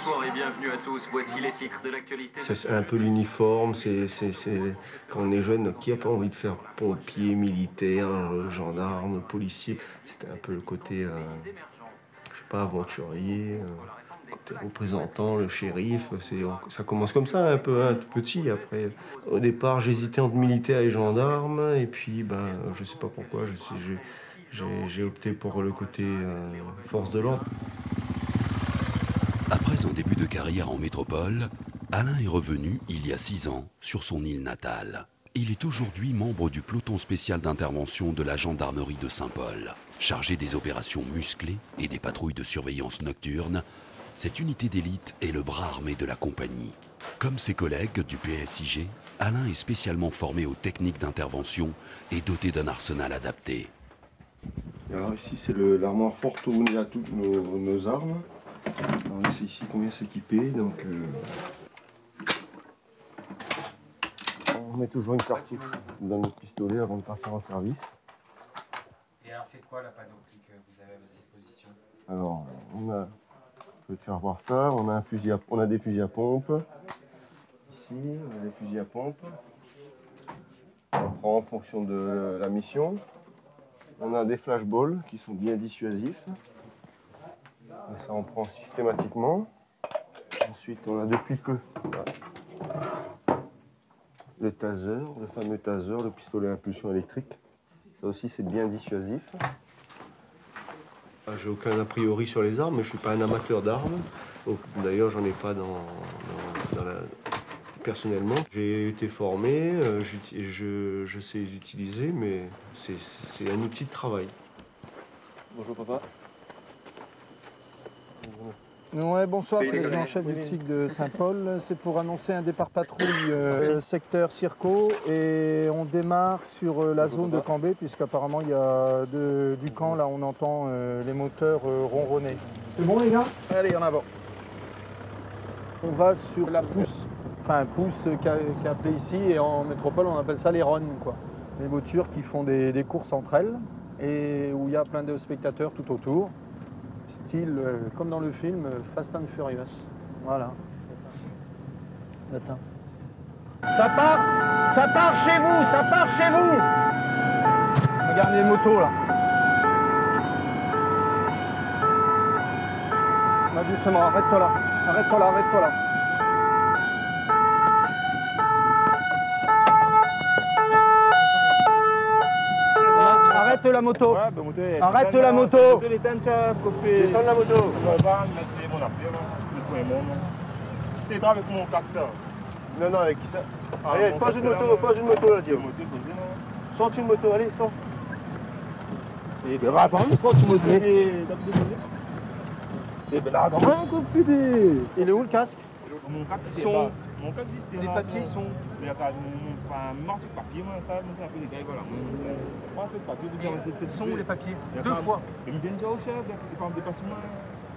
Bonsoir et bienvenue à tous. Voici les titres de l'actualité. C'est un peu l'uniforme, quand on est jeune, qui n'a pas envie de faire pompier, militaire, gendarme, policier? C'était un peu le côté, je sais pas, aventurier, côté représentant, le shérif. Ça commence comme ça, un peu, hein, tout petit. Après, au départ, j'hésitais entre militaire et gendarme, et puis, je sais pas pourquoi, j'ai opté pour le côté force de l'ordre. Après un début de carrière en métropole, Alain est revenu, il y a 6 ans, sur son île natale. Il est aujourd'hui membre du peloton spécial d'intervention de la gendarmerie de Saint-Paul. Chargé des opérations musclées et des patrouilles de surveillance nocturne, cette unité d'élite est le bras armé de la compagnie. Comme ses collègues du PSIG, Alain est spécialement formé aux techniques d'intervention et doté d'un arsenal adapté. Alors ici, c'est l'armoire forte où on a toutes nos armes. Alors, c'est ici qu'on vient s'équiper, donc on met toujours une cartouche dans notre pistolet avant de partir en service. Et alors c'est quoi la panoplie que vous avez à votre disposition? Alors je vais te faire voir ça, on a des fusils à pompe. Ici, on a des fusils à pompe. On prend en fonction de la mission. On a des flashballs qui sont bien dissuasifs. Et ça on prend systématiquement. Ensuite on a depuis peu le taser, le fameux taser, le pistolet à impulsion électrique. Ça aussi c'est bien dissuasif. J'ai aucun a priori sur les armes, mais je suis pas un amateur d'armes. D'ailleurs j'en ai pas personnellement. J'ai été formé, je sais les utiliser, mais c'est un outil de travail. Bonjour papa. Ouais, bonsoir, c'est l'agent-chef du TSIG de Saint-Paul. C'est pour annoncer un départ patrouille secteur Circo et on démarre sur la zone de Cambé puisqu'apparemment il y a du camp, là on entend les moteurs ronronner. C'est bon les gars? Allez, en avant. On va sur la pousse, enfin pousse qui est appelée ici et en métropole on appelle ça les runs, quoi. Les voitures qui font des courses entre elles et où il y a plein de spectateurs tout autour. Style, comme dans le film Fast and Furious. Voilà. Attends. Ça part chez vous, ça part chez vous. Regardez les motos là. Là, doucement, arrête-toi là. Arrête-toi là, arrête-toi là. Arrête la moto. Arrête la moto. Descends la moto. Non, non, avec qui ça? Allez, pose une moto là, Dieu. Sors une moto, allez, sors. Et ben, attends, sors une moto. Et ben, là, attends, il est où le casque? Mon casque, mon casque, c'est les papiers sont. Il y a un morceau de papier, moi, ça, un peu des gars, voilà. Morceau de papier, Quels sont les papiers? 2 fois. Il me vient déjà au chef, il parle des passements.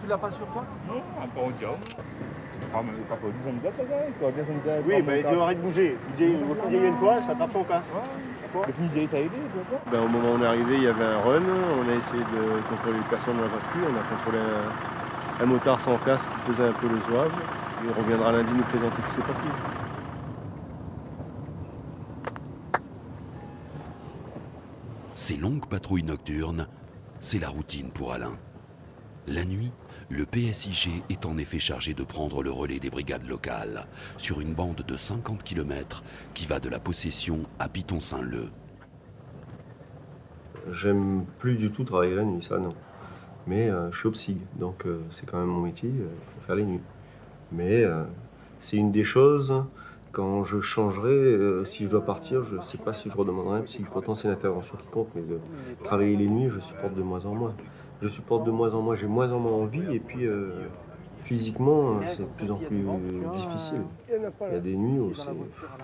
Tu l'as pas sur toi? Non, pas au job. Ah, mais il pas du bon job, ça, il faut bien son job. Oui, mais tu arrêtes de bouger. Il faut dire une fois, ça tape son casque. Et puis, ça a aidé, tu vois. Au moment où on est arrivé, il y avait un run. On a essayé de contrôler les personnes dans la voiture. On a contrôlé un motard sans casque qui faisait un peu le zouave. Il reviendra lundi nous présenter tous ses papiers. Ces longues patrouilles nocturnes, c'est la routine pour Alain. La nuit, le PSIG est en effet chargé de prendre le relais des brigades locales sur une bande de 50 km qui va de la Possession à Piton-Saint-Leu. J'aime plus du tout travailler la nuit, ça non. Mais je suis au psy, donc c'est quand même mon métier, il faut faire les nuits. Mais c'est une des choses, quand je changerai, si je dois partir, je ne sais pas si je redemanderai un psy. Pourtant c'est une intervention qui compte, mais de travailler les nuits, je supporte de moins en moins. Je supporte de moins en moins, j'ai moins en moins envie, et puis physiquement, c'est de plus en plus difficile. Il y a des nuits où c'est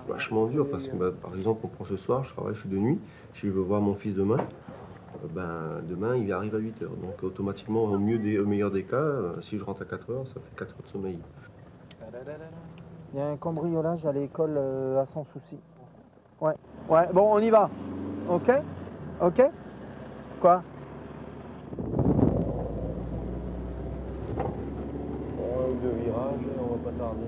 vachement dur, parce que par exemple, on prend ce soir, je suis de nuit, si je veux voir mon fils demain, demain il arrive à 8h. Donc automatiquement, au meilleur des cas, si je rentre à 4h, ça fait 4 heures de sommeil. Il y a un cambriolage à l'école à Sans Souci. Ouais, bon, on y va. Ok? Ok? Quoi? Un ou deux virages. pas tarder.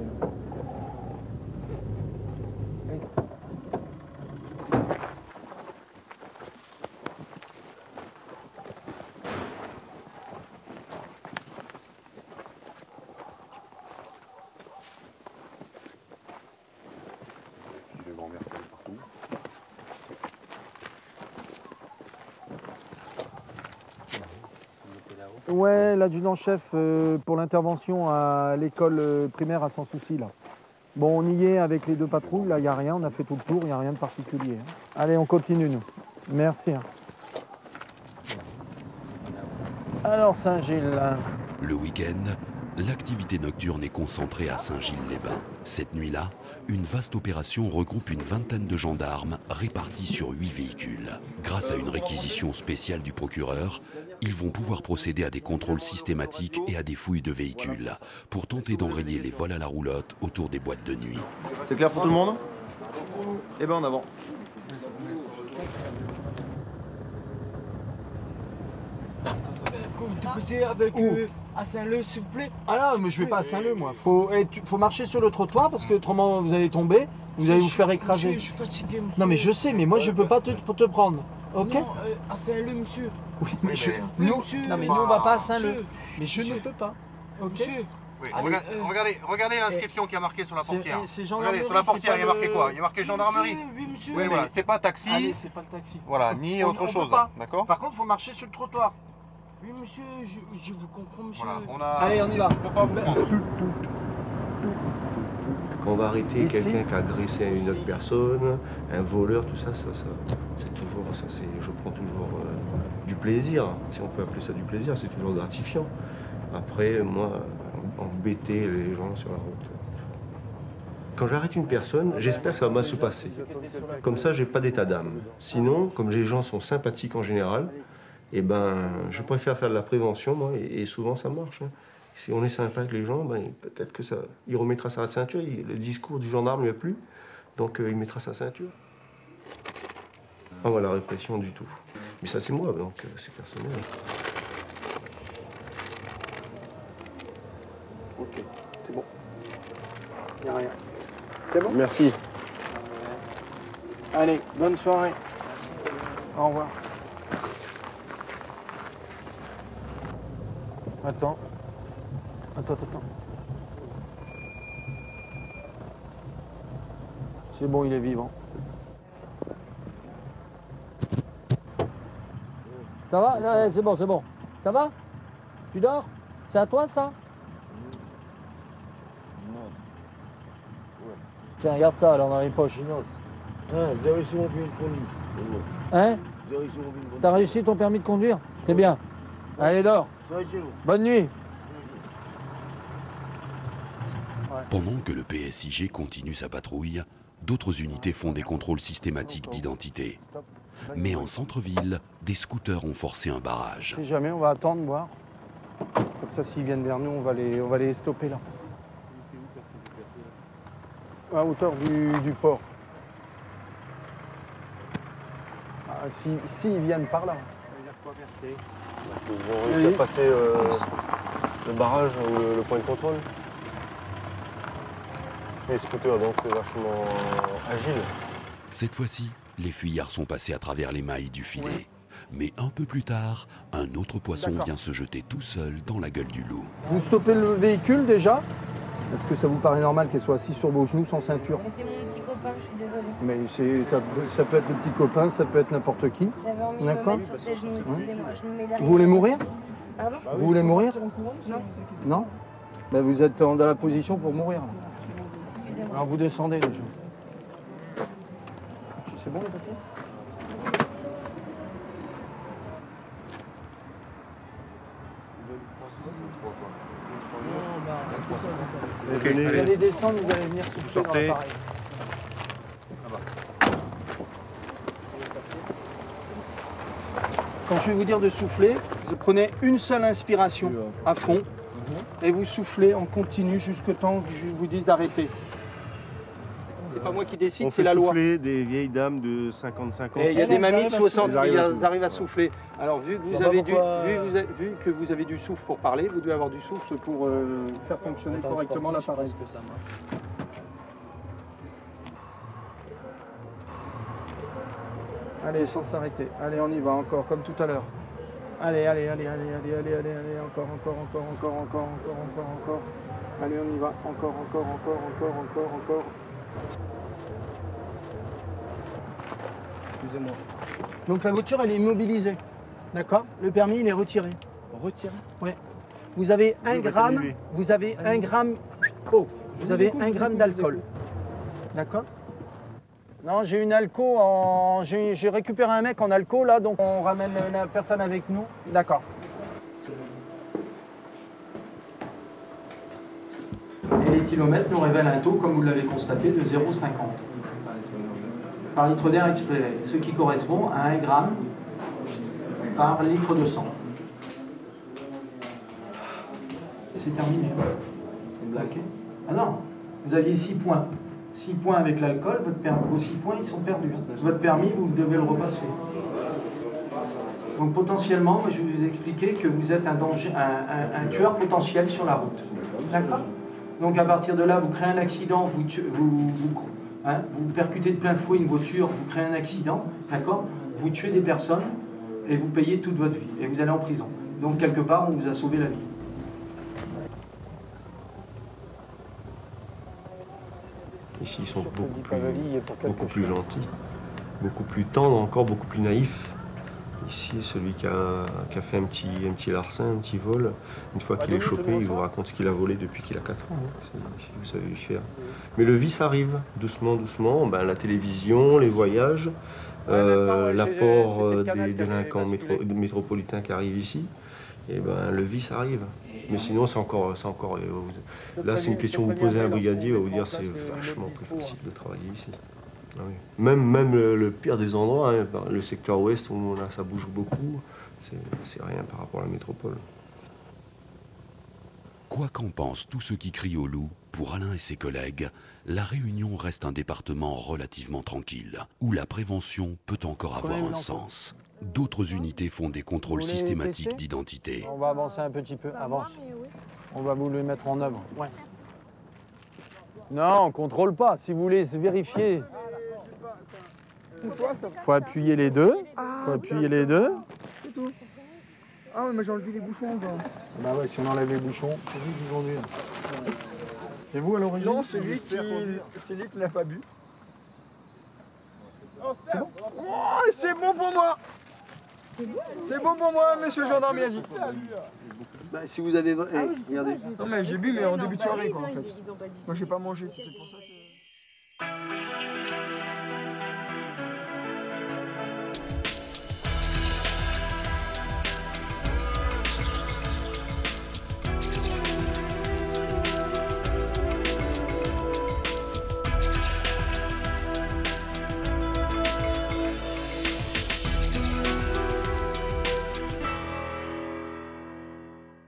Ouais, l'adjudant-chef pour l'intervention à l'école primaire à Sans Souci là. Bon, on y est avec les deux patrouilles, là il n'y a rien, on a fait tout le tour, il n'y a rien de particulier. Hein. Allez, on continue nous. Merci. Hein. Alors Saint-Gilles. Le week-end, l'activité nocturne est concentrée à Saint-Gilles-les-Bains. Cette nuit-là, une vaste opération regroupe une vingtaine de gendarmes répartis sur 8 véhicules. Grâce à une réquisition spéciale du procureur, ils vont pouvoir procéder à des contrôles systématiques et à des fouilles de véhicules pour tenter d'enrayer les vols à la roulotte autour des boîtes de nuit. C'est clair pour tout le monde? Eh ben en avant. Vous déposez avec à Saint-Leu, s'il vous plaît. Ah non, mais je vais pas à Saint-Leu moi. Faut marcher sur le trottoir parce que autrement vous allez tomber, vous allez vous faire écraser. Je suis fatigué, monsieur. Non mais je sais, mais moi je peux pas te prendre. Ok? Non, à Saint-Leu, monsieur. Oui, mais Monsieur. non mais nous on va pas à Saint-Leu. Monsieur. Mais je Monsieur. ne peux pas. Ok? Monsieur. Oui, Allez, regardez l'inscription qui est marquée sur la portière. C'est Regardez, gendarmerie. sur la portière, c'est il y a pas marqué quoi? Il y a marqué gendarmerie. Oui, monsieur. Oui, voilà, c'est pas taxi, Allez, c'est pas le taxi. voilà, ni On- autre on peut chose, pas. d'accord? Par contre, il faut marcher sur le trottoir. Oui, monsieur, je vous comprends, monsieur. Voilà, on a... Allez, on y va. On peut pas vous prendre. Quand on va arrêter Ici. quelqu'un qui a agressé une autre personne, un voleur, tout ça, c'est toujours, je prends toujours du plaisir, si on peut appeler ça du plaisir, c'est toujours gratifiant. Après, moi, embêter les gens sur la route. Quand j'arrête une personne, j'espère que ça va mal se passer. Comme ça, j'ai pas d'état d'âme. Sinon, comme les gens sont sympathiques en général, eh ben, je préfère faire de la prévention, moi, et souvent ça marche. Hein. Si on est sympa avec les gens, ben, peut-être que ça, il remettra sa ceinture. Le discours du gendarme ne lui a plu, donc il mettra sa ceinture. Ah voilà, la répression du tout. Mais ça c'est moi, donc c'est personnel. Ok, c'est bon. Il n'y a rien. C'est bon? Merci. Allez, bonne soirée. Au revoir. Attends. C'est bon, il est vivant. Ça va? Non, c'est bon, c'est bon. Ça va? Tu dors? C'est à toi ça? Tiens, regarde ça alors dans les poches. Vous avez réussi mon permis de conduire. Hein? Vous avez réussi mon permis de conduire. T'as réussi ton permis de conduire? C'est bien. Allez, dors. Bonne nuit. Pendant que le PSIG continue sa patrouille, d'autres unités font des contrôles systématiques d'identité. Mais en centre-ville, des scooters ont forcé un barrage. Si jamais, on va attendre, voir. Comme ça, s'ils viennent vers nous, on va les stopper là. À hauteur du port. Ah, s'ils viennent par là. Ils ont réussi à passer le barrage ou le point de contrôle. Les scooters, donc c'est vachement agile. Cette fois-ci, les fuyards sont passés à travers les mailles du filet. Mais un peu plus tard, un autre poisson vient se jeter tout seul dans la gueule du loup. Vous stoppez le véhicule déjà? Est-ce que ça vous paraît normal qu'elle soit assise sur vos genoux sans ceinture? Mais c'est mon petit copain, je suis désolée. Mais ça peut être le petit copain, ça peut être n'importe qui. J'avais envie de me mettre sur ses genoux, excusez-moi. Je me mets derrière. Vous voulez mourir? Pardon? Vous voulez mourir? Non, Non? Ben vous êtes dans la position pour mourir. Là. excusez-moi. Alors vous descendez déjà. C'est bon? Okay, Vous allez. allez descendre, vous allez venir souffler dans Sortez. l'appareil. Quand je vais vous dire de souffler, vous prenez une seule inspiration à fond et vous soufflez en continu jusqu'au temps que je vous dise d'arrêter. C'est pas moi qui décide, On c'est fait la loi. souffler des vieilles dames de 55 ans. Et il y a des mamies de 60 qui Ils arrivent à souffler. Alors vu que vous avez du souffle pour parler, vous devez avoir du souffle pour Faire fonctionner correctement l'appareil. Que ça marche. Allez, sans s'arrêter. Allez, on y va encore, comme tout à l'heure. Allez, allez, allez, allez, allez, allez, allez, allez, encore. Allez, on y va. Encore. Excusez-moi. Donc la voiture, elle est immobilisée. D'accord? Le permis, il est retiré. Retirez. Ouais. Vous avez 1 gramme. Vous avez 1 gramme. Oh, vous avez 1 gramme d'alcool. D'accord? Non, j'ai une alco j'ai récupéré un mec en alco là, donc on ramène la personne avec nous. D'accord. Et les kilomètres nous révèlent un taux, comme vous l'avez constaté, de 0,50 par litre d'air expiré, ce qui correspond à 1 gramme par litre de sang. C'est terminé. Ok. Ah non, vous aviez 6 points. 6 points avec l'alcool, vos 6 points ils sont perdus. Votre permis, vous devez le repasser. Donc potentiellement, je vais vous expliquer que vous êtes un danger, un tueur potentiel sur la route. D'accord? Donc à partir de là, vous créez un accident, vous percutez de plein fouet une voiture, vous créez un accident, d'accord? Vous tuez des personnes et vous payez toute votre vie. Et vous allez en prison. Donc quelque part, on vous a sauvé la vie. Ici, ils sont beaucoup plus gentils, beaucoup plus tendres, encore beaucoup plus naïfs. Ici, celui qui a fait un petit larcin, un petit vol, une fois qu'il est chopé, il vous raconte ce qu'il a volé depuis qu'il a 4 ans. Vous savez lui faire. Mais le vice arrive, doucement. Ben, la télévision, les voyages, l'apport des délinquants métropolitains qui arrivent ici, et ben, le vice arrive. Mais sinon, c'est encore. Là, c'est une question que vous posez à un brigadier, il va vous dire c'est vachement plus facile de travailler ici. Ah oui. Même le pire des endroits, hein, le secteur ouest où là, ça bouge beaucoup, c'est rien par rapport à la métropole. Quoi qu'en pensent tous ceux qui crient au loup, pour Alain et ses collègues, La Réunion reste un département relativement tranquille, où la prévention peut encore avoir un sens. D'autres unités font des contrôles systématiques d'identité. On va avancer un petit peu, avance. On va vous le mettre en œuvre. Ouais. Non, on ne contrôle pas. Si vous voulez vérifier, il faut appuyer les deux. C'est tout. Ah mais j'ai enlevé les bouchons. Bah ouais, si on enlève les bouchons, c'est vous qui conduisez. C'est vous à l'origine? Non, c'est lui qui n'a pas bu. C'est bon? Oh, c'est bon pour moi. C'est bon pour moi, monsieur le gendarme, il a dit. Bah, si vous avez... regardez. Non mais j'ai bu, mais en début de soirée, quoi, en fait. Moi, j'ai pas mangé, c'était pour ça que...